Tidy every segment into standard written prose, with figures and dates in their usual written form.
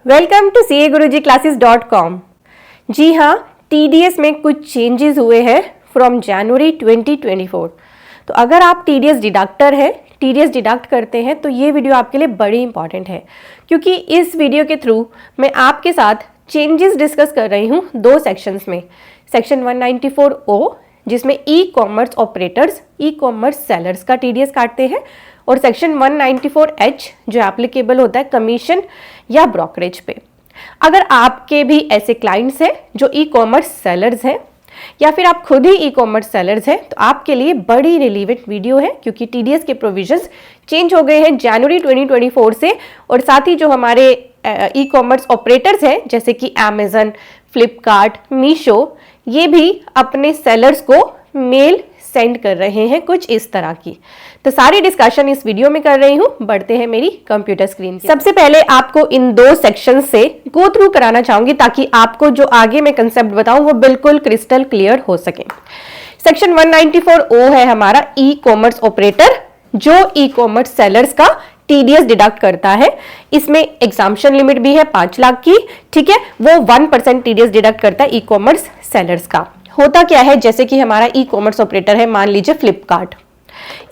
Welcome to CAGurujiClasses.com। जी हाँ, TDS में कुछ चेंजेस हुए हैं फ्रॉम जनवरी 2024। तो अगर आप TDS डिडक्टर है, TDS डिडक्ट करते हैं तो ये वीडियो आपके लिए बड़ी इंपॉर्टेंट है, क्योंकि इस वीडियो के थ्रू मैं आपके साथ चेंजेस डिस्कस कर रही हूँ दो सेक्शंस में। सेक्शन 194O जिसमें e commerce operators, e commerce sellers का TDS काटते हैं, और सेक्शन 194H जो एप्लीकेबल होता है कमीशन या ब्रोकरेज पे। अगर आपके भी ऐसे क्लाइंट्स हैं जो ई कॉमर्स सेलर्स हैं या फिर आप खुद ही ई कॉमर्स सेलर्स हैं, तो आपके लिए बड़ी रिलेवेंट वीडियो है, क्योंकि TDS के प्रोविजंस चेंज हो गए हैं जनवरी 2024 से। और साथ ही जो हमारे ई कॉमर्स ऑपरेटर्स हैं जैसे कि Amazon, फ्लिपकार्ट, मीशो, ये भी अपने सेलर्स को मेल सेंड कर रहे हैं कुछ इस तरह की। तो सारी डिस्कशन इस वीडियो में कर रही हूं। बढ़ते हैं मेरी कंप्यूटर स्क्रीन की। सबसे पहले आपको इन दो सेक्शन से गो थ्रू कराना चाहूंगी ताकि आपको जो आगे मैं कंसेप्ट बताऊं वो बिल्कुल क्रिस्टल क्लियर हो सके। सेक्शन 194O है हमारा ई कॉमर्स ऑपरेटर, जो ई कॉमर्स सेलर्स का TDS डिडक्ट करता है। इसमें एग्जाम्पशन लिमिट भी है 5 लाख की, ठीक है। वो 1% TDS डिडक्ट करता है ई कॉमर्स सेलर्स का। होता क्या है, जैसे कि हमारा ई कॉमर्स ऑपरेटर है, मान लीजिए फ्लिपकार्ट,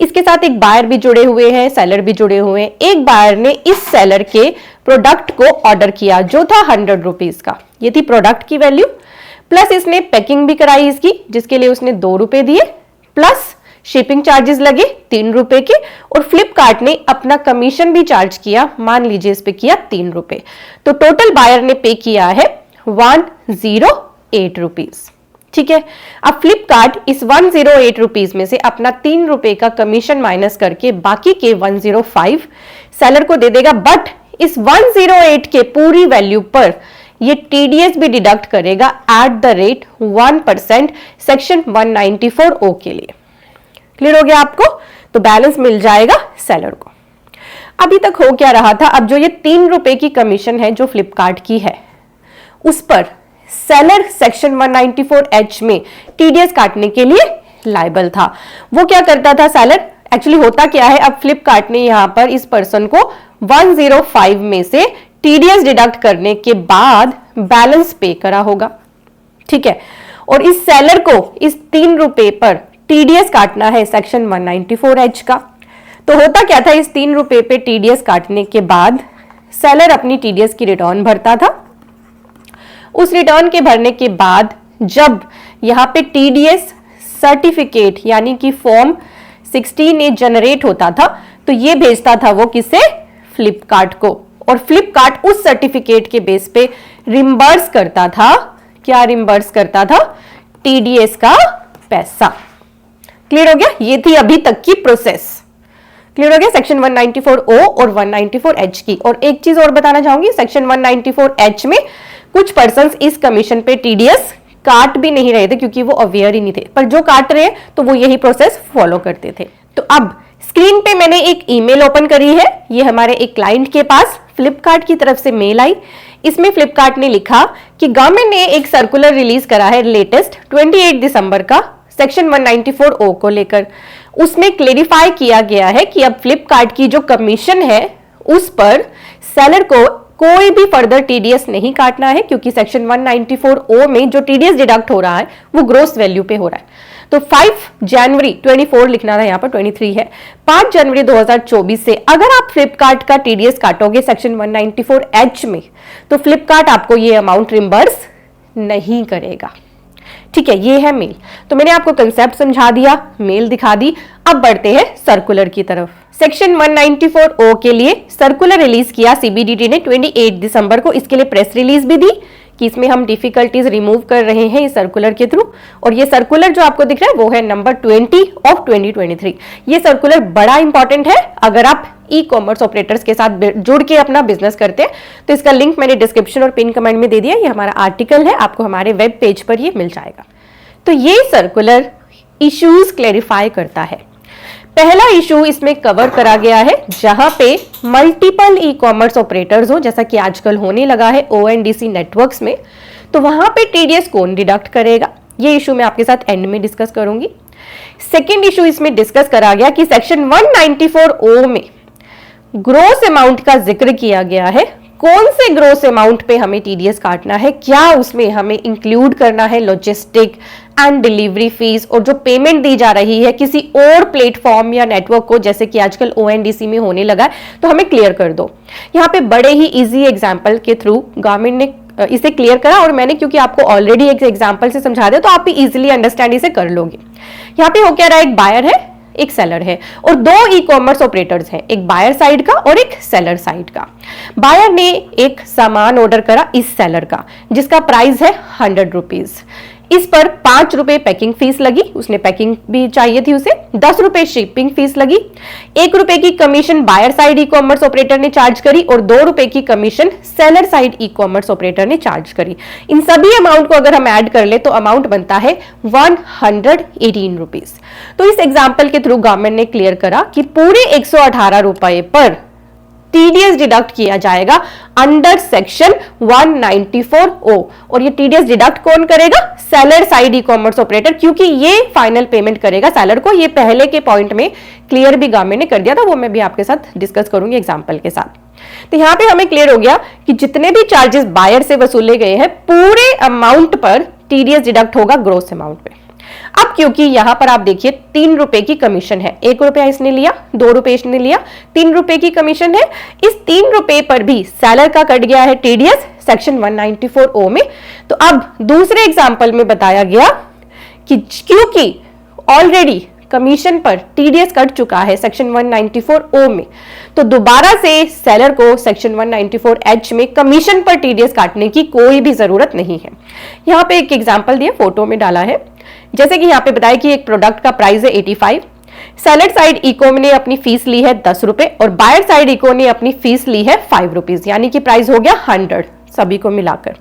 इसके साथ एक बायर भी जुड़े हुए हैं, सेलर भी जुड़े हुए हैं। एक बायर ने इस सेलर के प्रोडक्ट को ऑर्डर किया जो था 100 रुपीज का, ये थी प्रोडक्ट की वैल्यू, प्लस इसने पैकिंग भी कराई इसकी जिसके लिए उसने 2 रुपए दिए, प्लस शिपिंग चार्जेस लगे 3 रुपए के, और फ्लिपकार्ट ने अपना कमीशन भी चार्ज किया, मान लीजिए इस पे किया 3 रुपए। तो टोटल बायर ने पे किया है 108 रुपीज, ठीक है। अब फ्लिपकार्ट इस 108 रुपीज में से अपना 3 रुपए का कमीशन माइनस करके बाकी के 105 सेलर को दे देगा, बट इस 108 के पूरी वैल्यू पर ये TDS भी डिडक्ट करेगा at the rate 1% section 194O के लिए। क्लियर हो गया आपको? तो बैलेंस मिल जाएगा सेलर को। अभी तक हो क्या रहा था, अब जो ये 3 रुपए की कमीशन है जो फ्लिपकार्ट की है, उस पर सेलर सेक्शन 194H में TDS काटने के लिए लायबल था। वो क्या करता था सेलर, एक्चुअली होता क्या है, अब फ्लिपकार्ट ने यहां पर इस पर्सन को 105 में से TDS डिडक्ट करने के बाद बैलेंस पे करा होगा, ठीक है। और इस सेलर को इस 3 रुपए पर TDS काटना है सेक्शन 194H का। तो होता क्या था, इस 3 रुपए पे TDS काटने के बाद सेलर अपनी TDS की रिटर्न भरता था। उस रिटर्न के भरने के बाद जब यहां पे TDS सर्टिफिकेट यानी कि फॉर्म 16A जनरेट होता था, तो ये भेजता था वो किसे, फ्लिपकार्ट को, और फ्लिपकार्ट उस सर्टिफिकेट के बेस पे रिम्बर्स करता था। क्या रिम्बर्स करता था? TDS का पैसा। क्लियर हो गया? ये थी अभी तक की प्रोसेस। क्लियर हो गया सेक्शन 194O और 194H की। और एक चीज और बताना चाहूंगी, सेक्शन 194H में कुछ पर्संस इस कमीशन पे TDS काट भी नहीं रहे थे क्योंकि वो अवेयर ही नहीं थे, पर जो काट रहे तो वो यही प्रोसेस फॉलो करते थे। तो अब स्क्रीन पे मैंने एक ईमेल ओपन करी है, ये हमारे एक क्लाइंट के पास फ्लिपकार्ट की तरफ से मेल आई। इसमें फ्लिपकार्ट ने लिखा कि गवर्नमेंट ने एक सर्कुलर रिलीज करा है लेटेस्ट 28 दिसंबर का सेक्शन 194O को लेकर। उसमें क्लेरिफाई किया गया है कि अब फ्लिपकार्ट की जो कमीशन है उस पर सेलर को कोई भी फर्दर TDS नहीं काटना है, क्योंकि सेक्शन 194O में जो TDS डिडक्ट हो रहा है वो ग्रोस वैल्यू पे हो रहा है। तो 5 जनवरी 24 लिखना था, यहाँ पर 23 है, 5 जनवरी 2024 से अगर आप फ्लिपकार्ट का TDS काटोगे सेक्शन 194H में, तो फ्लिपकार्ट आपको ये अमाउंट रिम्बर्स नहीं करेगा, ठीक है। ये है मेल। तो मैंने आपको कंसेप्ट समझा दिया, मेल दिखा दी। अब बढ़ते हैं सर्कुलर की तरफ। सेक्शन 194O के लिए सर्कुलर रिलीज किया CBDT ने 28 दिसंबर को। इसके लिए प्रेस रिलीज भी दी कि इसमें हम डिफिकल्टीज रिमूव कर रहे हैं इस सर्कुलर के थ्रू। और ये सर्कुलर जो आपको दिख रहा है वो है नंबर 20 ऑफ 2023। ये सर्कुलर बड़ा इंपॉर्टेंट है अगर आप ई कॉमर्स ऑपरेटर्स के साथ जुड़ के अपना बिजनेस करते हैं। तो इसका लिंक मैंने डिस्क्रिप्शन और पिन कमेंट में दे दिया। ये हमारा आर्टिकल है, आपको हमारे वेब पेज पर ये मिल जाएगा। तो ये सर्कुलर इश्यूज क्लेरिफाई करता है। पहला इशू इसमें कवर करा गया है जहां पे मल्टीपल ई कॉमर्स ऑपरेटर्स हो, जैसा कि आजकल होने लगा है ONDC नेटवर्क्स में, तो वहां पे TDS कौन डिडक्ट करेगा, ये इशू मैं आपके साथ एंड में डिस्कस करूंगी। सेकेंड इशू इसमें डिस्कस करा गया कि सेक्शन 194O में ग्रोस अमाउंट का जिक्र किया गया है कौन से ग्रोस अमाउंट पे हमें टीडीएस काटना है, क्या उसमें हमें इंक्लूड करना है लॉजिस्टिक एंड डिलीवरी फीस, और जो पेमेंट दी जा रही है किसी और प्लेटफॉर्म या नेटवर्क को, जैसे कि आजकल ओएनडीसी में होने लगा है, तो हमें क्लियर कर दो। यहाँ पे बड़े ही इजी एग्जाम्पल के थ्रू गवर्नमेंट ने इसे क्लियर करा, और मैंने क्योंकि आपको ऑलरेडी एक एग्जाम्पल से समझा दिया तो आप भी इजिली अंडरस्टैंड इसे कर लोगे। यहाँ पे हो क्या रहा है, एक बायर है, एक सेलर है, और दो ई कॉमर्स ऑपरेटर्स हैं, एक बायर साइड का और एक सेलर साइड का। बायर ने एक सामान ऑर्डर करा इस सेलर का, जिसका प्राइस है 100 रुपीज। इस पर 5 रुपए पैकिंग फीस लगी, उसने पैकिंग भी चाहिए थी उसे, 10 रुपए शिपिंग फीस लगी, 1 रुपए की commission buyer side e commerce operator ने चार्ज करी, और 2 रुपए की commission seller side e commerce operator ने चार्ज करी। इन सभी अमाउंट को अगर हम ऐड कर ले तो अमाउंट बनता है 118 रुपीज। तो इस एग्जाम्पल के थ्रू गवर्नमेंट ने क्लियर करा कि पूरे 118 रुपए पर टीडीएस डिडक्ट किया जाएगा अंडर सेक्शन 194O, और ये टीडीएस डिडक्ट कौन करेगा, seller side e commerce operator, क्योंकि ये फाइनल पेमेंट करेगा सेलर को। ये पहले के पॉइंट में क्लियर भी गवर्नमेंट ने कर दिया था, वो मैं भी आपके साथ डिस्कस करूंगी एग्जांपल के साथ। तो यहां पे हमें क्लियर हो गया कि जितने भी चार्जेस बायर से वसूले गए हैं पूरे अमाउंट पर टीडीएस डिडक्ट होगा ग्रोस अमाउंट पे। अब क्योंकि यहां पर आप देखिए 3 रुपए की कमीशन है, 1 रुपया इसने लिया, 2 रुपए इसने लिया, 3 रुपए की कमीशन है। इस 3 रुपए पर भी सेलर का कट गया है टीडीएस सेक्शन 194O में। तो अब दूसरे एग्जांपल में बताया गया कि क्योंकि ऑलरेडी कमीशन पर टीडीएस कट चुका है सेक्शन 194O में, तो दोबारा से सेलर को सेक्शन 194H में कमीशन पर टीडीएस काटने की कोई भी जरूरत नहीं है। यहां पे एक एग्जांपल दिया, फोटो में डाला है, जैसे कि यहाँ पे बताया कि एक प्रोडक्ट का प्राइस है 85, सेलर साइड इको ने अपनी फीस ली है 10 रुपए, और बायर साइड इको ने अपनी फीस ली है 5 रुपीज, यानी कि प्राइस हो गया 100 सभी को मिलाकर।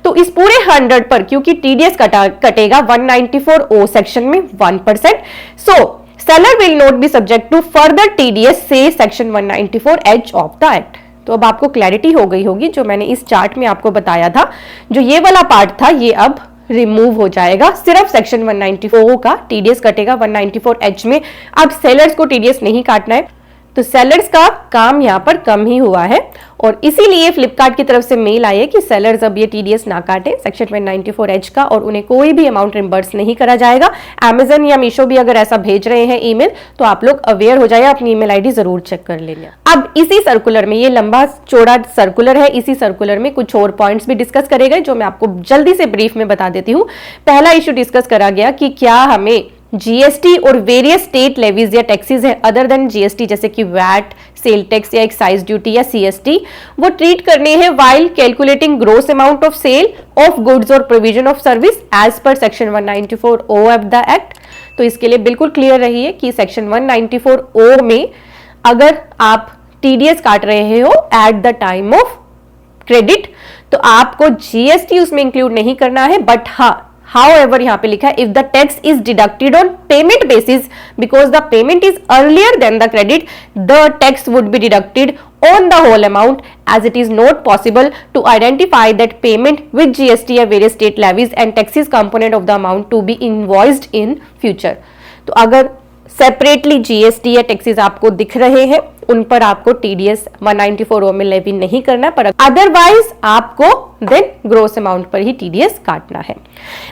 तो इस पूरे 100 पर क्योंकि टीडीएस कटेगा 194O सेक्शन में 1%, so seller will not be subject to further TDS से section 194H of the act. तो अब आपको क्लैरिटी हो गई होगी, जो मैंने इस चार्ट में आपको बताया था, जो ये वाला पार्ट था ये अब रिमूव हो जाएगा, सिर्फ सेक्शन 194O का टीडीएस कटेगा 194H में। अब सेलर्स को टीडीएस नहीं काटना है, तो सेलर्स का काम यहाँ पर कम ही हुआ है, और इसीलिए फ्लिपकार्ट की तरफ से मेल आई है कि सेलर्स अब ये टीडीएस ना काटें सेक्शन 194H का, और उन्हें कोई भी अमाउंट रिम्बर्स नहीं करा जाएगा। अमेजन या मीशो भी अगर ऐसा भेज रहे हैं ईमेल, तो आप लोग अवेयर हो जाए, अपनी ईमेल आईडी जरूर चेक कर लेना। अब इसी सर्कुलर में, ये लंबा चौड़ा सर्कुलर है, इसी सर्कुलर में कुछ और पॉइंट्स भी डिस्कस करे गए, जो मैं आपको जल्दी से ब्रीफ में बता देती हूँ। पहला इश्यू डिस्कस करा गया कि क्या हमें जीएसटी और वेरियस स्टेट लेवीज या टैक्सेस है अदर देन जीएसटी, जैसे कि वैट, सेल टैक्स या एक्साइज ड्यूटी या सीएसटी, वो ट्रीट करने हैं while calculating gross amount of sale of goods और provision of service as per section 194O of the act. तो इसके लिए बिल्कुल क्लियर रहिए कि सेक्शन 194O में अगर आप टीडीएस काट रहे हो at the time of credit, तो आपको जीएसटी उसमें इंक्लूड नहीं करना है, बट हाँ, however यहाँ पे लिखा है if the tax is deducted on payment basis because the payment is earlier than the credit, the tax would be deducted on the whole amount as it is not possible to identify that payment with GST or various state levies and taxes component of the amount to be invoiced in future। तो अगर separately GST या taxes आपको दिख रहे हैं, उन पर आपको टीडीएस 194O में लेवी नहीं करना, पर अदरवाइज आपको देन ग्रोस अमाउंट पर ही टीडीएस काटना है।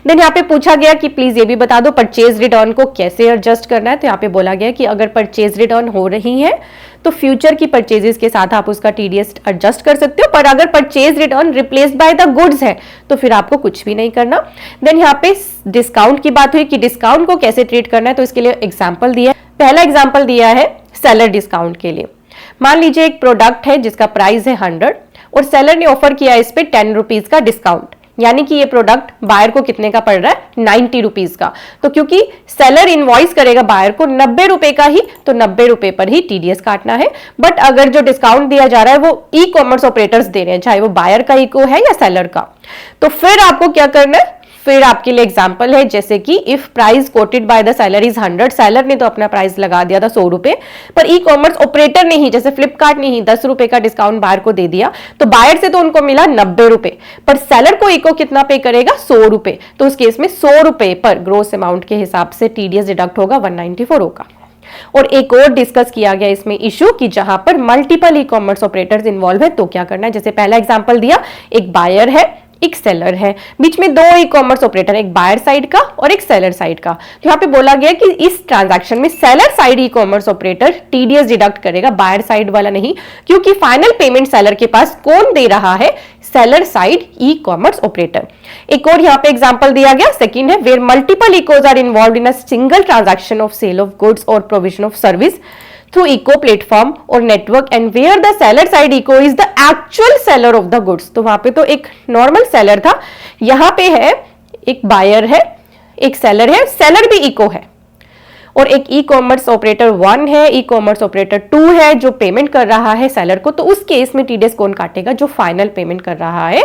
देन यहाँ पे पूछा गया कि प्लीज ये भी बता दो परचेज रिटर्न को कैसे एडजस्ट करना है। तो यहाँ पे बोला गया कि अगर परचेज रिटर्न हो रही है तो फ्यूचर की परचेजेस के साथ आप उसका टीडीएस एडजस्ट कर सकते हो, पर अगर purchase return replaced by the goods है तो फिर आपको कुछ भी नहीं करना। देन यहाँ पे डिस्काउंट की बात हुई कि डिस्काउंट को कैसे ट्रीट करना है, तो इसके लिए एग्जाम्पल दिया है। पहला एग्जाम्पल दिया है सेलर डिस्काउंट के लिए। मान लीजिए एक प्रोडक्ट है जिसका प्राइस है 100 और सेलर ने ऑफर किया इस पे 10 रुपीज का डिस्काउंट, यानी कि ये प्रोडक्ट बायर को कितने का पड़ रहा है, 90 रुपीज का। तो क्योंकि सेलर इनवॉइस करेगा बायर को 90 रुपए का ही, तो 90 रुपए पर ही टीडीएस काटना है। बट अगर जो डिस्काउंट दिया जा रहा है वो ई कॉमर्स ऑपरेटर्स दे रहे हैं, चाहे वो बायर का इको है या सेलर का, तो फिर आपको क्या करना है, फिर आपके लिए एग्जांपल है, जैसे कि if price coated by the seller is 100, seller ने तो अपना प्राइस लगा दिया था 100 रुपए, पर ई कॉमर्स ऑपरेटर ने ही, जैसे फ्लिपकार्ट ने ही 10 रुपए का डिस्काउंट बायर को दे दिया, तो बायर से तो उनको मिला 90 रुपए, पर सेलर को इको कितना पे करेगा, 100 रुपए। तो उस केस में 100 रुपए पर ग्रोस अमाउंट के हिसाब से टीडीएस डिडक्ट होगा 194O का। और एक और डिस्कस किया गया इसमें इशू कि जहां पर multiple e commerce operators involve है तो क्या करना है। जैसे पहला एग्जांपल दिया, एक बायर है, एक सेलर है, बीच में दो ई कॉमर्स ऑपरेटर, एक बायर साइड का और एक सेलर साइड का। तो यहाँ पे बोला गया कि इस ट्रांजैक्शन में seller side e commerce operator TDS deduct करेगा, बायर साइड वाला नहीं, क्योंकि फाइनल पेमेंट सेलर के पास कौन दे रहा है, seller side e commerce operator. एक और यहाँ पे एग्जांपल दिया गया, सेकंड है, where multiple ECOs are involved in a single transaction of sale of goods और provision of service through eco platform or network and where the seller side eco is the actual seller of the goods। तो वहां पे तो एक normal seller था, यहां पे है एक बायर है, एक सेलर है, सेलर भी इको है, और एक ई कॉमर्स ऑपरेटर 1 है, ई कॉमर्स ऑपरेटर 2 है जो पेमेंट कर रहा है सेलर को। तो उस केस में टीडीएस कौन काटेगा, जो फाइनल पेमेंट कर रहा है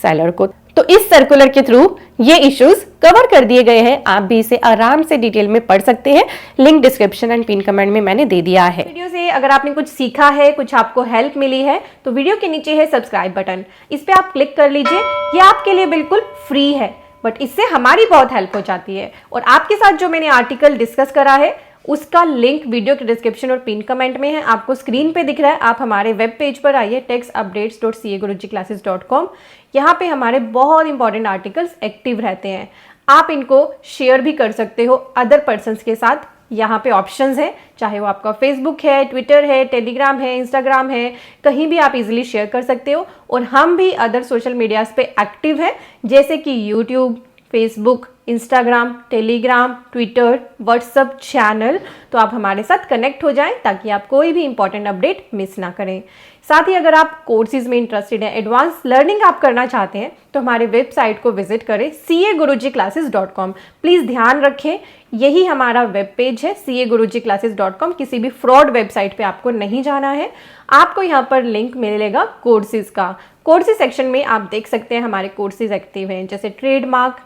सेलर को। तो इस सर्कुलर के थ्रू ये इश्यूज कवर कर दिए गए हैं, आप भी इसे आराम से डिटेल में पढ़ सकते हैं, link description and pin comment में मैंने दे दिया है। वीडियो से अगर आपने कुछ सीखा है, कुछ आपको हेल्प मिली है, तो वीडियो के नीचे है सब्सक्राइब बटन, इस पे आप क्लिक कर लीजिए। ये आपके लिए बिल्कुल फ्री है, बट इससे हमारी बहुत हेल्प हो जाती है। और आपके साथ जो मैंने आर्टिकल डिस्कस करा है उसका लिंक वीडियो के डिस्क्रिप्शन और पिन कमेंट में है, आपको स्क्रीन पे दिख रहा है। आप हमारे वेब पेज पर आइए textupdates.cagurujiclasses.com। यहाँ पे हमारे बहुत इंपॉर्टेंट आर्टिकल्स एक्टिव रहते हैं, आप इनको शेयर भी कर सकते हो अदर पर्सन्स के साथ। यहाँ पे ऑप्शंस हैं, चाहे वो आपका फेसबुक है, ट्विटर है, टेलीग्राम है, इंस्टाग्राम है, कहीं भी आप इजीली शेयर कर सकते हो। और हम भी अदर सोशल मीडियाज पे एक्टिव हैं, जैसे कि YouTube, Facebook, Instagram, Telegram, Twitter, WhatsApp channel. तो आप हमारे साथ कनेक्ट हो जाएं ताकि आप कोई भी इंपॉर्टेंट अपडेट मिस ना करें। साथ ही अगर आप कोर्सेज में इंटरेस्टेड हैं, एडवांस लर्निंग आप करना चाहते हैं, तो हमारे वेबसाइट को विजिट करें cagurujiclasses.com। प्लीज़ ध्यान रखें, यही हमारा वेब पेज है cagurujiclasses.com। किसी भी फ्रॉड वेबसाइट पे आपको नहीं जाना है। आपको यहाँ पर लिंक मिलेगा कोर्सेज का। कोर्सेज सेक्शन में आप देख सकते हैं हमारे कोर्सेज एक्टिव हैं, जैसे trademark,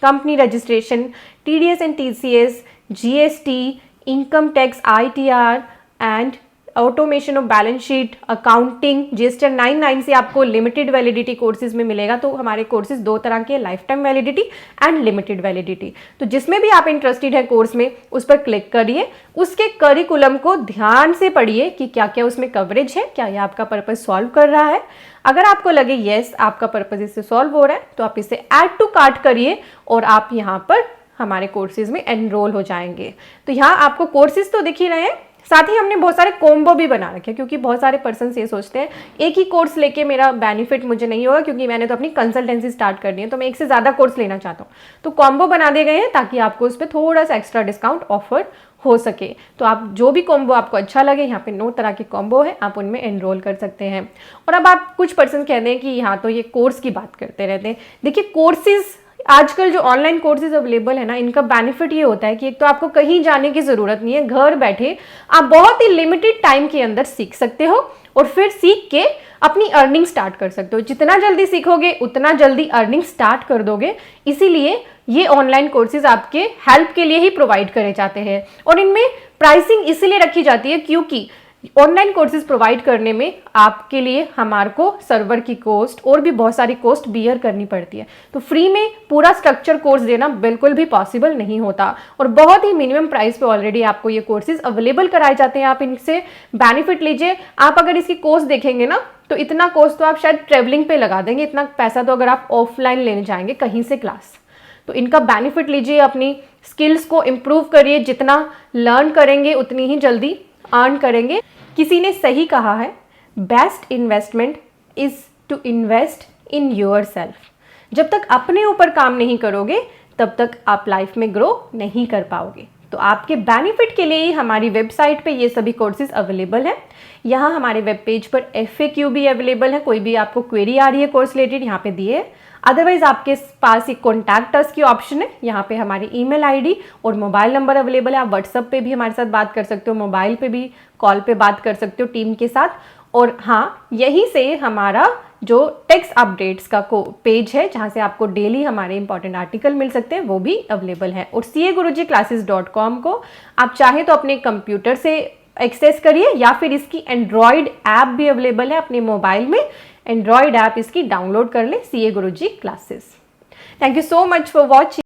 company registration, TDS and TCS, GST, income tax, ITR and automation of balance sheet, accounting. GST 99 से आपको लिमिटेड वैलिडिटी कोर्सेज में मिलेगा। तो हमारे कोर्सेज दो तरह के, life time validity and limited validity. तो जिसमें भी आप इंटरेस्टेड है कोर्स में, उस पर क्लिक करिए, उसके करिकुलम को ध्यान से पढ़िए कि क्या क्या उसमें कवरेज है, क्या यह आपका पर्पज सॉल्व कर रहा है। अगर आपको लगे यस आपका पर्पज इससे सॉल्व हो रहा है, तो आप इसे ऐड टू कार्ट करिए और आप यहाँ पर हमारे कोर्सेज में एनरोल हो जाएंगे। तो यहाँ आपको कोर्सेज तो दिख ही रहे हैं, साथ ही हमने बहुत सारे कॉम्बो भी बना रखे हैं, क्योंकि बहुत सारे पर्सन ये सोचते हैं एक ही कोर्स लेके मेरा बेनिफिट मुझे नहीं होगा, क्योंकि मैंने तो अपनी कंसल्टेंसी स्टार्ट करनी है, तो मैं एक से ज़्यादा कोर्स लेना चाहता हूँ। तो कॉम्बो बना दिए गए हैं ताकि आपको उस पर थोड़ा सा एक्स्ट्रा डिस्काउंट ऑफर हो सके। तो आप जो भी कॉम्बो आपको अच्छा लगे, यहाँ पे 9 तरह के कॉम्बो है, आप उनमें एनरोल कर सकते हैं। और अब आप कुछ पर्सन कहते हैं कि यहाँ तो ये कोर्स की बात करते रहते हैं। देखिए कोर्सेज आजकल जो ऑनलाइन कोर्सेज अवेलेबल है ना, इनका बेनिफिट ये होता है कि एक तो आपको कहीं जाने की ज़रूरत नहीं है, घर बैठे आप बहुत ही लिमिटेड टाइम के अंदर सीख सकते हो और फिर सीख के अपनी अर्निंग स्टार्ट कर सकते हो। जितना जल्दी सीखोगे उतना जल्दी अर्निंग स्टार्ट कर दोगे। इसीलिए ये ऑनलाइन कोर्सेज आपके हेल्प के लिए ही प्रोवाइड करे जाते हैं और इनमें प्राइसिंग इसलिए रखी जाती है क्योंकि ऑनलाइन कोर्सेज प्रोवाइड करने में आपके लिए हमारे को सर्वर की कॉस्ट और भी बहुत सारी कॉस्ट बियर करनी पड़ती है। तो फ्री में पूरा स्ट्रक्चर कोर्स देना बिल्कुल भी पॉसिबल नहीं होता और बहुत ही मिनिमम प्राइस पे ऑलरेडी आपको ये कोर्सेज अवेलेबल कराए जाते हैं। आप इनसे बेनिफिट लीजिए। आप अगर इसकी कॉस्ट देखेंगे ना, तो इतना कॉस्ट तो आप शायद ट्रेवलिंग पे लगा देंगे, इतना पैसा तो अगर आप ऑफलाइन लेने जाएंगे कहीं से क्लास। तो इनका बेनिफिट लीजिए, अपनी स्किल्स को इम्प्रूव करिए। जितना लर्न करेंगे उतनी ही जल्दी अर्न करेंगे। किसी ने सही कहा है, best investment is to invest in yourself. जब तक अपने ऊपर काम नहीं करोगे तब तक आप लाइफ में ग्रो नहीं कर पाओगे। तो आपके बेनिफिट के लिए ही हमारी वेबसाइट पे ये सभी कोर्सेज अवेलेबल हैं। यहाँ हमारे वेब पेज पर FAQ भी अवेलेबल है। कोई भी आपको क्वेरी आ रही है कोर्स रिलेटेड, यहाँ पे दिए है। अदरवाइज आपके पास एक कॉन्टैक्ट अस की ऑप्शन है, यहाँ पे हमारी ईमेल आईडी और मोबाइल नंबर अवेलेबल है। आप व्हाट्सएप पे भी हमारे साथ बात कर सकते हो, मोबाइल पे भी कॉल पे बात कर सकते हो टीम के साथ। और हाँ, यहीं से हमारा जो टेक्स्ट अपडेट्स का पेज है, जहाँ से आपको डेली हमारे इंपॉर्टेंट आर्टिकल मिल सकते हैं, वो भी अवेलेबल है। और cagurujiclasses.com को आप चाहें तो अपने कंप्यूटर से एक्सेस करिए या फिर इसकी एंड्रॉयड ऐप भी अवेलेबल है अपने मोबाइल में। एंड्रॉयड ऐप इसकी डाउनलोड कर ले, CA Guruji classes. Thank you so much for watching.